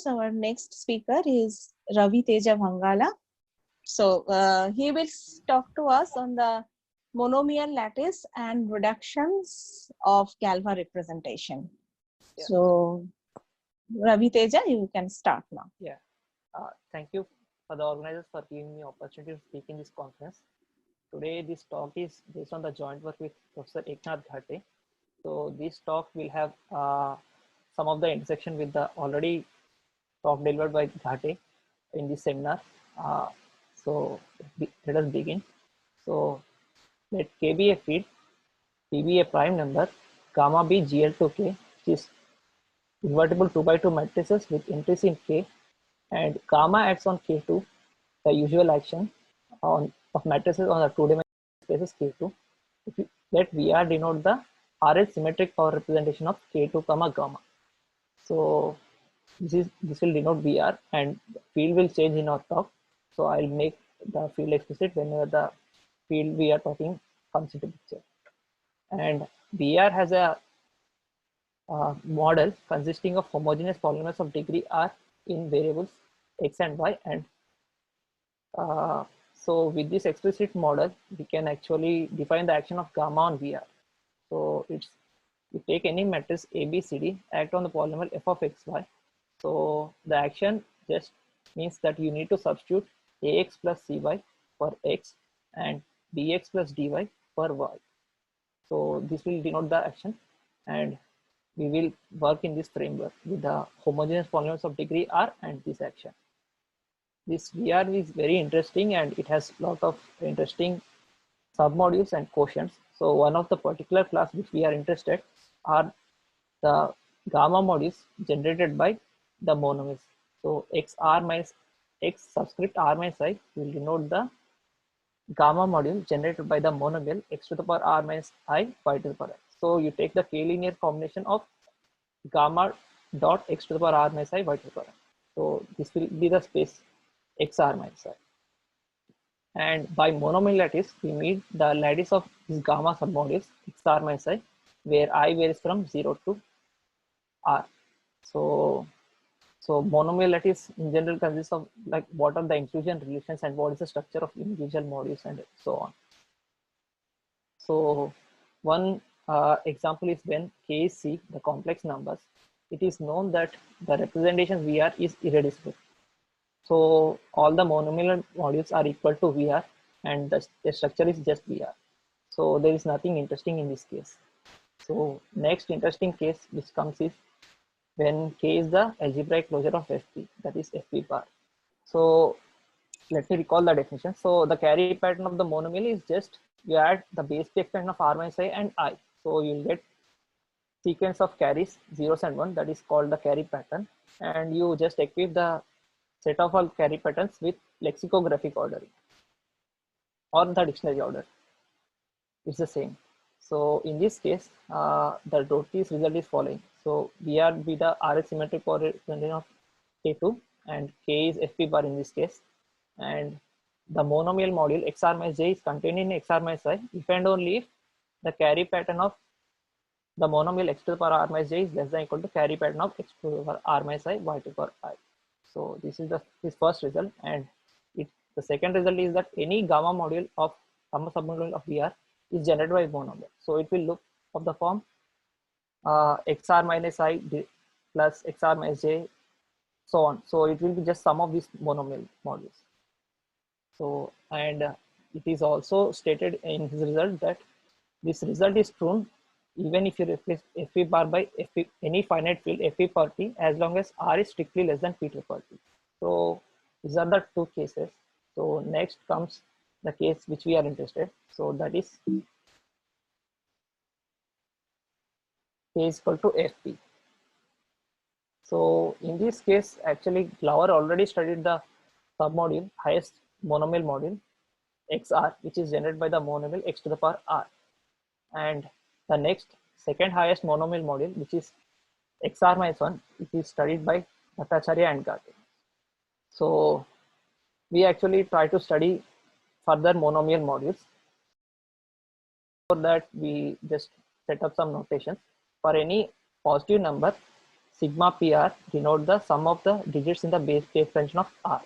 introduce our next speaker is Ravitheja Vangala. So he will talk to us on the monomial lattice and reductions of Galois representation. Yeah. So Ravitheja, you can start now. Yeah. Thank you for the organizers for giving me opportunity to speak in this conference. Today, this talk is based on the joint work with Professor Eknath Ghate. So this talk will have some of the intersection with the already talk delivered by Ghate in this seminar. So let us begin. So let K be a field, P be a prime number, gamma be GL2K, which is invertible 2 by 2 matrices with entries in K, and gamma acts on K2, the usual action of matrices on the two-dimensional spaces K2. Let VR denote the RH symmetric power representation of K2 comma gamma. So this will denote VR, and the field will change in our talk. So I'll make the field explicit whenever the field we are talking comes into picture. And VR has a model consisting of homogeneous polynomials of degree R in variables X and Y, and so with this explicit model, we can actually define the action of gamma on VR. So it's, you take any matrix A, B, C, D, act on the polynomial f of x, y. So the action just means that you need to substitute ax plus cy for x and bx plus dy for y. So this will denote the action, and we will work in this framework with the homogeneous polynomials of degree R and this action. This VR is very interesting, and it has a lot of interesting submodules and quotients. So one of the particular class which we are interested are the gamma modules generated by the monomials. So xr minus x subscript r minus I will denote the gamma module generated by the monomial x to the power r minus I y to the power I. So you take the k-linear combination of gamma dot x to the power r minus I y to the power I. So this will be the space xr minus I. And by monomial lattice, we meet the lattice of these gamma submodules xr minus I, where I varies from 0 to r. So monomial lattice in general consists of like what are the inclusion relations and what is the structure of individual modules and so on. So one example is when k is C, the complex numbers, it is known that the representation VR is irreducible. So all the monomial modules are equal to VR, and the structure is just VR. So there is nothing interesting in this case. So next interesting case which comes is when K is the algebraic closure of FP, that is FP bar. So let me recall the definition. So the carry pattern of the monomial is just you add the base P expansion of R minus I and I. So you'll get sequence of carries 0s and 1, that is called the carry pattern, and you just equip the set of all carry patterns with lexicographic ordering or the dictionary order. It's the same. So in this case, the Doty's result is following. So VR be the RH symmetric power representation of K2, and K is FP bar in this case, and the monomial module xr minus j is contained in xr minus I if and only if the carry pattern of the monomial x to the power r minus j is less than or equal to carry pattern of x to the power r minus I y to the power I. So this is this first result, and the second result is that any gamma module of gamma submodule of VR is generated by monomial. So it will look of the form xr minus I plus xr minus j, so on. So it will be just sum of these monomial modules. So and it is also stated in his result that this result is true even if you replace Fp bar by Fp, any finite field Fp per t, as long as R is strictly less than P per t. So these are the two cases. So next comes the case which we are interested. So that is K is equal to Fp. So in this case, actually Glauer already studied the submodule highest monomial module xr, which is generated by the monomial x to the power r, and the next second highest monomial module, which is xr minus 1, it is studied by Bhattacharya and Ghate. So we actually try to study further monomial modules. For that, we just set up some notations. For any positive number, sigma PR denote the sum of the digits in the base P extension of R.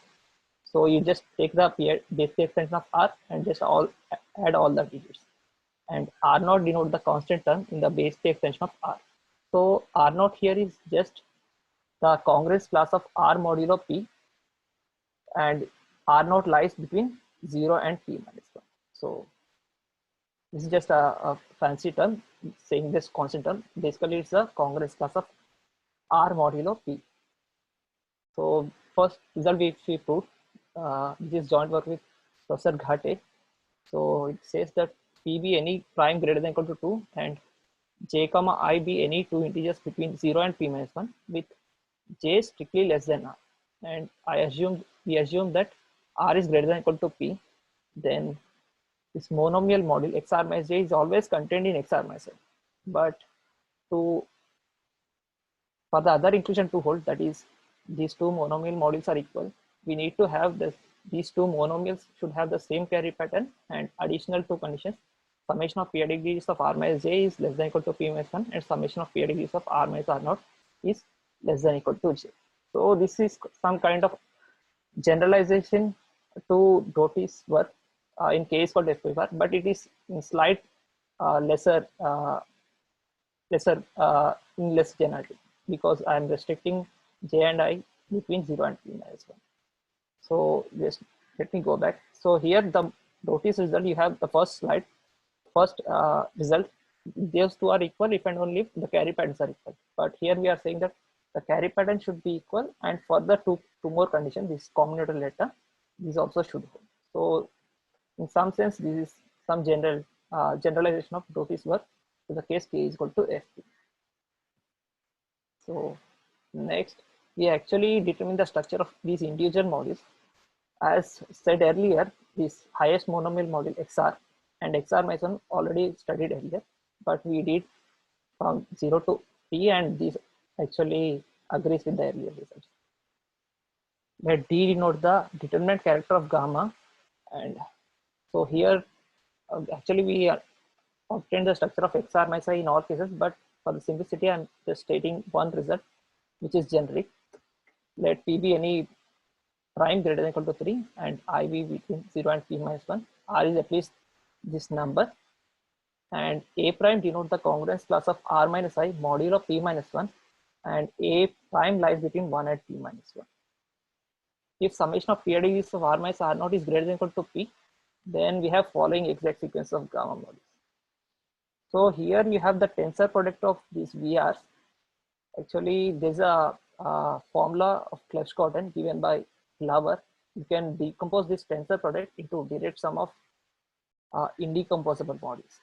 So you just take the base P extension of R and just add all the digits. And R naught denote the constant term in the base P extension of R. So R naught here is just the congruence class of R modulo P, and R naught lies between 0 and P minus 1. So this is just a fancy term saying this constant term. Basically, it's a congruence class of R modulo P. So first result we proved, this is joint work with Professor Ghate. So it says that P be any prime greater than equal to 2 and J comma I be any two integers between 0 and P minus 1 with J strictly less than R. And we assume that R is greater than equal to P, then this monomial module XR minus J is always contained in XR minus J. But for the other inclusion to hold, that is these two monomial modules are equal, we need to have these two monomials should have the same carry pattern, and additional two conditions: summation of periodic degrees of R minus J is less than equal to P minus 1, and summation of periodic degrees of R minus R naught is less than equal to J. So this is some kind of generalization to Doty's work in case called FPR, but it is in slight lesser generality, because I am restricting J and I between 0 and P minus 1. So just let me go back. So here the Doty's result, you have the first result, those two are equal if and only if the carry patterns are equal. But here we are saying that the carry pattern should be equal, and for the two more conditions, this combinatorial data, these also should hold. So in some sense, this is some generalization of Doty's work to the case K is equal to FP. So next, we actually determine the structure of these individual modules. As said earlier, this highest monomial module XR and XR minus 1 already studied earlier, but we did from 0 to P, and this actually agrees with the earlier results. Let D denote the determinant character of gamma, and so here actually we obtained the structure of XR minus I in all cases, but for the simplicity, I'm just stating one result which is generic. Let P be any prime greater than equal to 3 and I be between 0 and P minus 1. R is at least this number, and A prime denote the congruence class of R minus I modulo P minus 1, and A prime lies between 1 and P minus 1. If summation of periodic degrees of R minus R naught is greater than equal to P, then we have following exact sequence of gamma modules. So here you have the tensor product of these VRs. Actually, there's a formula of Clebsch-Gordan given by Glover. You can decompose this tensor product into direct sum of indecomposable modules.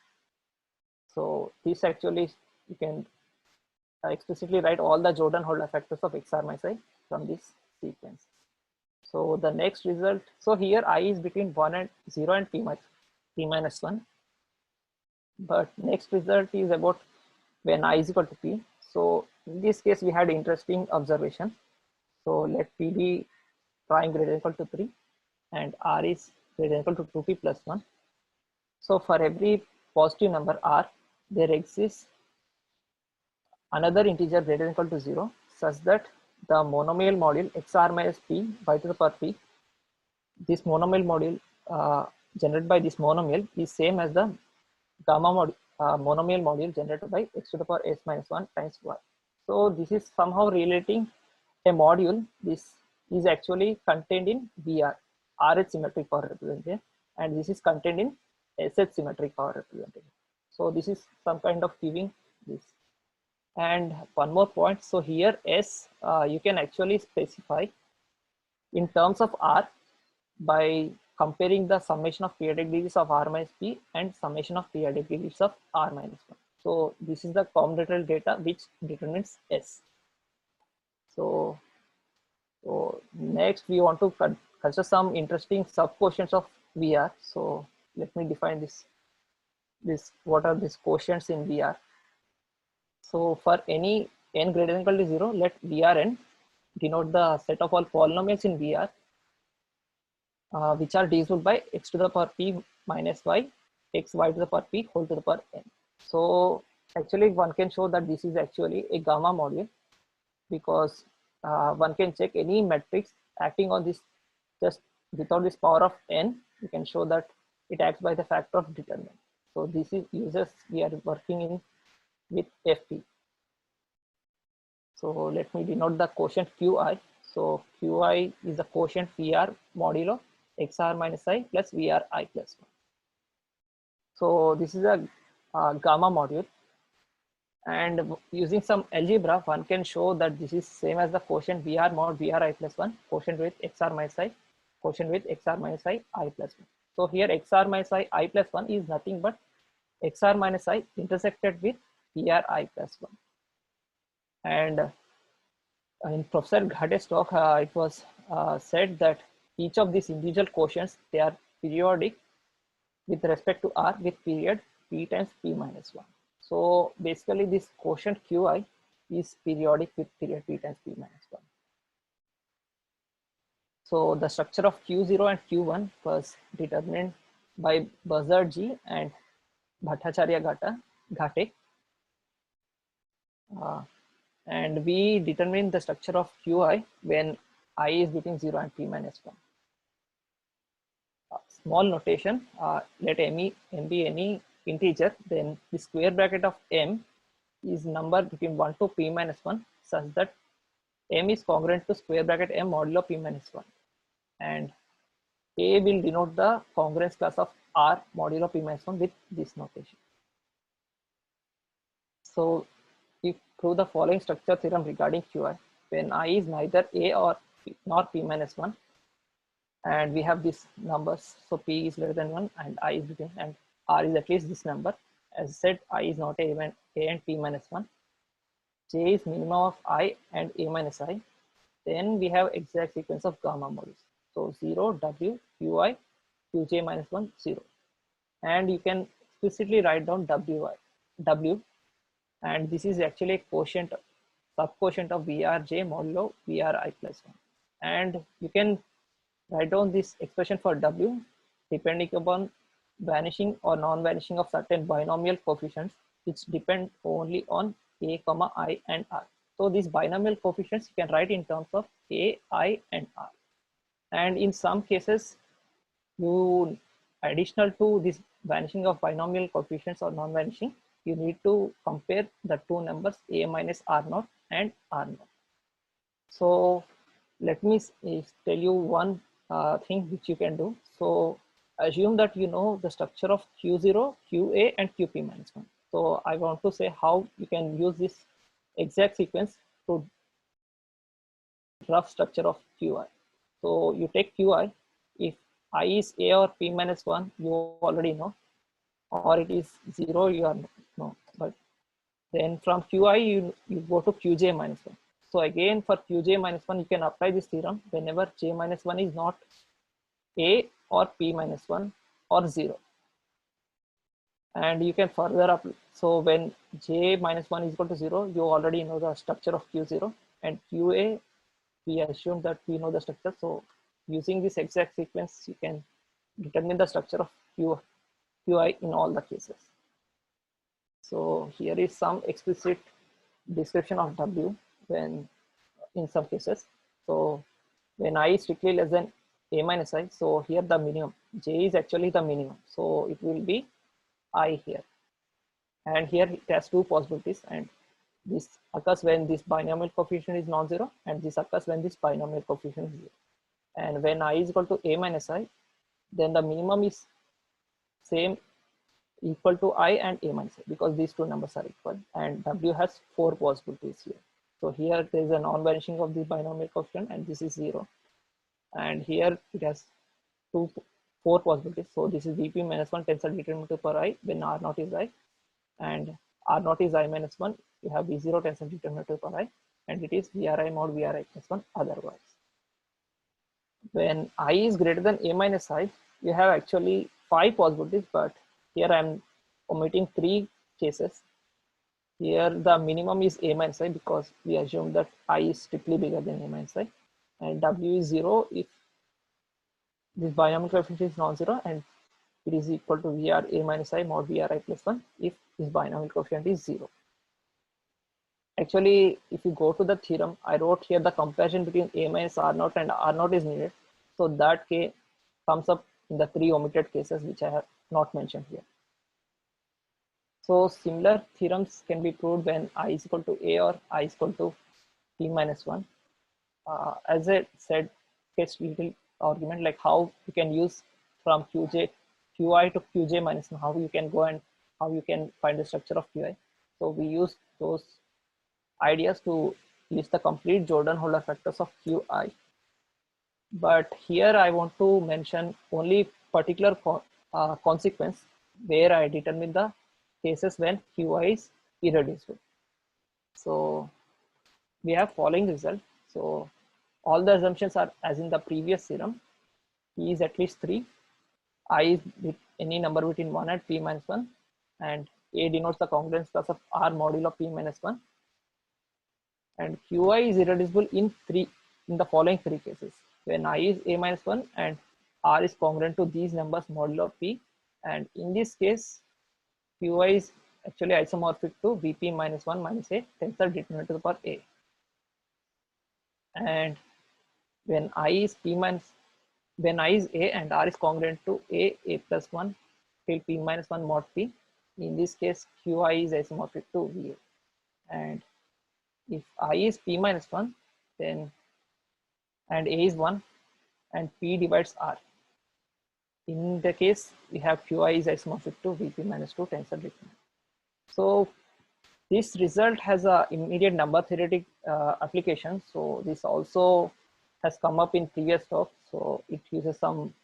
So this actually, you can explicitly write all the Jordan-Holder factors of XR minus I from this sequence. So the next result, so here I is between 1 and 0 and P minus 1. But next result is about when I is equal to P. So in this case, we had interesting observation. So let P be prime greater than equal to 3 and R is greater than equal to 2P plus 1. So for every positive number R, there exists another integer greater than equal to 0, such that the monomial module XR minus P y to the power P, this monomial module generated by this monomial is same as the gamma monomial module generated by x to the power s minus 1 times y. So this is somehow relating a module. This is actually contained in VR, RH symmetric power representation, and this is contained in SH symmetric power representation. So this is some kind of giving this. And one more point. So here S, you can actually specify in terms of R by comparing the summation of periodic degrees of R minus P and summation of periodic degrees of R minus 1. So this is the combinatorial data which determines S. So next we want to consider some interesting sub-quotients of VR. So let me define this. What are these quotients in VR? So for any n greater than equal to 0, let VRn denote the set of all polynomials in VR which are divisible by x to the power P minus y, x y to the power P whole to the power n. So actually one can show that this is actually a gamma module, because one can check any matrix acting on this just without this power of n. You can show that it acts by the factor of determinant. So this is uses we are working in with FP. So let me denote the quotient Qi. So Qi is the quotient VR modulo XR minus I plus VR I plus 1. So this is a gamma module, and using some algebra one can show that this is same as the quotient VR mod VR I plus 1, quotient with XR minus I, quotient with XR minus I plus 1. So here XR minus I plus 1 is nothing but XR minus I intersected with VR I plus 1. And in Professor Ghate's talk, it was said that each of these individual quotients, they are periodic with respect to R with period P times P minus 1. So basically this quotient Qi is periodic with period P times P minus 1. So the structure of Q0 and Q1 was determined by Buzzard-G and Bhattacharya-Ghate. And we determine the structure of Qi when I is between 0 and P minus 1. Small notation, let m be any integer, then the square bracket of m is number between 1 to P minus 1 such that m is congruent to square bracket m modulo P minus 1. And A will denote the congruence class of R modulo P minus 1 with this notation. So we prove the following structure theorem regarding Qi. When I is neither A or nor P minus 1, and we have these numbers, so P is greater than 1 and I is between, and R is at least this number. As said, I is not A and P minus 1. J is minimum of I and A minus I. Then we have exact sequence of gamma modules. So 0, W, Qi, Qj minus 1, 0. And you can explicitly write down W, and this is actually a quotient, subquotient of Vrj modulo Vri plus 1. And you can write down this expression for W depending upon vanishing or non-vanishing of certain binomial coefficients which depend only on A, I and R. So these binomial coefficients you can write in terms of A, I and R. And in some cases, you additional to this vanishing of binomial coefficients or non-vanishing, you need to compare the two numbers A minus R naught and R naught. So let me tell you one thing which you can do. So assume that you know the structure of Q0, QA and QP minus 1. So I want to say how you can use this exact sequence to rough structure of Qi. So you take Qi, if I is A or P minus 1, you already know, or it is 0, you are no. But then from Qi, you go to Qj minus 1. So again for Qj minus 1, you can apply this theorem whenever j minus 1 is not A or P minus 1 or 0. And you can further up. So when j minus 1 is equal to 0, you already know the structure of Q0, and Qa, we assume that we know the structure. So using this exact sequence, you can determine the structure of Qi in all the cases. So here is some explicit description of W when in some cases. So when I is strictly less than A minus I, so here the minimum, J is actually the minimum. So it will be I here. And here it has two possibilities, and this occurs when this binomial coefficient is non-zero, and this occurs when this binomial coefficient is 0. And when I is equal to A minus I, then the minimum is same equal to I and A minus I, because these two numbers are equal, and W has 4 possibilities here. So here there is a non-vanishing of the binomial coefficient, and this is 0. And here it has 4 possibilities. So this is Vp minus 1 tensor determinative per I when R naught is I, and R naught is I minus 1. You have V0 tensor determinative per I, and it is Vri mod Vri plus 1 otherwise. When I is greater than A minus I, you have actually 5 possibilities, but here I am omitting 3 cases. Here the minimum is A minus I because we assume that I is strictly bigger than A minus I, and W is 0 if this binomial coefficient is non-zero, and it is equal to Vr A minus I mod Vri plus 1 if this binomial coefficient is 0. Actually, if you go to the theorem, I wrote here the comparison between A minus R naught and R naught is needed. So that K comes up in the 3 omitted cases, which I have not mentioned here. So similar theorems can be proved when I is equal to A or I is equal to P minus 1. As I said, case little argument like how you can use from Qi to Qj minus 1, how you can go and how you can find the structure of Qi. So we use those ideas to list the complete Jordan-Holder factors of Qi. But here I want to mention only particular consequence where I determine the cases when Qi is irreducible. So we have following result. So all the assumptions are as in the previous theorem. P is at least 3, I is with any number between 1 and P minus 1, and A denotes the congruence class of R modulo P minus 1. And Qi is irreducible in the following 3 cases: when I is A minus 1 and R is congruent to these numbers modulo P, and in this case Qi is actually isomorphic to Vp minus 1 minus A tensor determinant to the power A. And when I is A and R is congruent to A plus 1 till P minus 1 mod P, in this case Qi is isomorphic to Va. And if I is P minus 1, then and A is 1 and P divides R, in the case we have Qi is isomorphic to Vp minus 2 tensor determinant. So this result has a immediate number theoretic application. So this also has come up in previous talk. So it uses some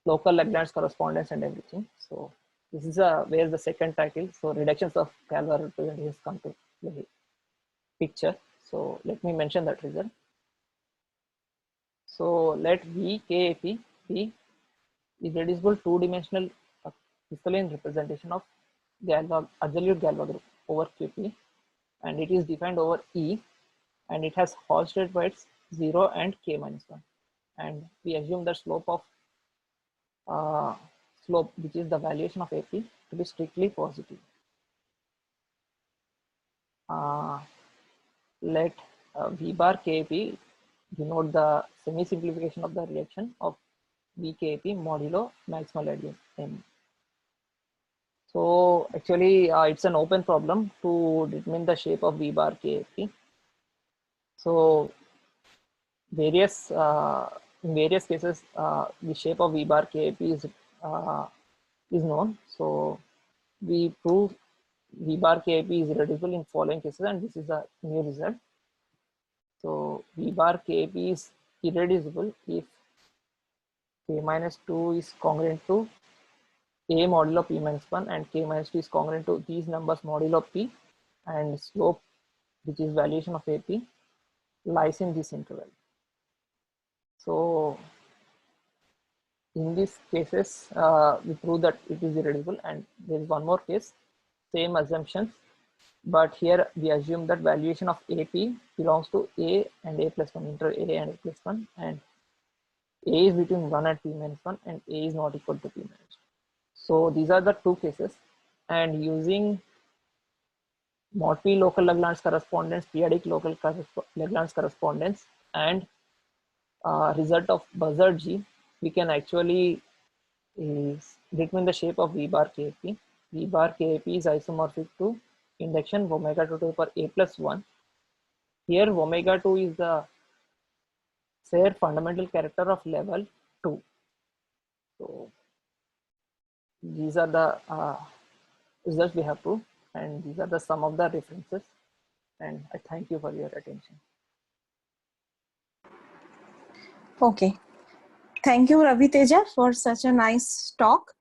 local Lagrange correspondence and everything. So this is where the second title, so reductions of Galois representations, come to play picture. So let me mention that result. So let VKAP be irreducible two-dimensional crystalline representation of absolute Galois group over Qp, and it is defined over E, and it has Hall-state weights 0 and K minus 1, and we assume the slope of which is the valuation of AP, to be strictly positive. Let V bar Kp denote the semi-simplification of the reaction of VKP modulo maximal radius M. So actually it's an open problem to determine the shape of V bar Kp. So in various cases the shape of V bar Kp is known. So we prove V bar Kp is irreducible in following cases, and this is a new result. So V bar Kp is irreducible if K minus 2 is congruent to A modulo P minus 1 and K minus 2 is congruent to these numbers modulo P, and slope, which is valuation of AP, lies in this interval. So in these cases we prove that it is irreducible, and there is one more case, same assumptions, but here we assume that valuation of AP belongs to A and A plus 1, inter A and A plus 1, and A is between 1 and P minus 1, and A is not equal to P minus 1. So these are the two cases, and using mod P local Lagrange correspondence, periodic local Lagrange correspondence, and result of Buzzard G, we can actually determine the shape of V bar Kp. V bar Kp is isomorphic to induction omega 2 to the power A plus 1. Here omega 2 is the fair fundamental character of level 2. So these are the results we have proved, and these are the some of the references, and I thank you for your attention. Okay. Thank you, Ravitheja, for such a nice talk.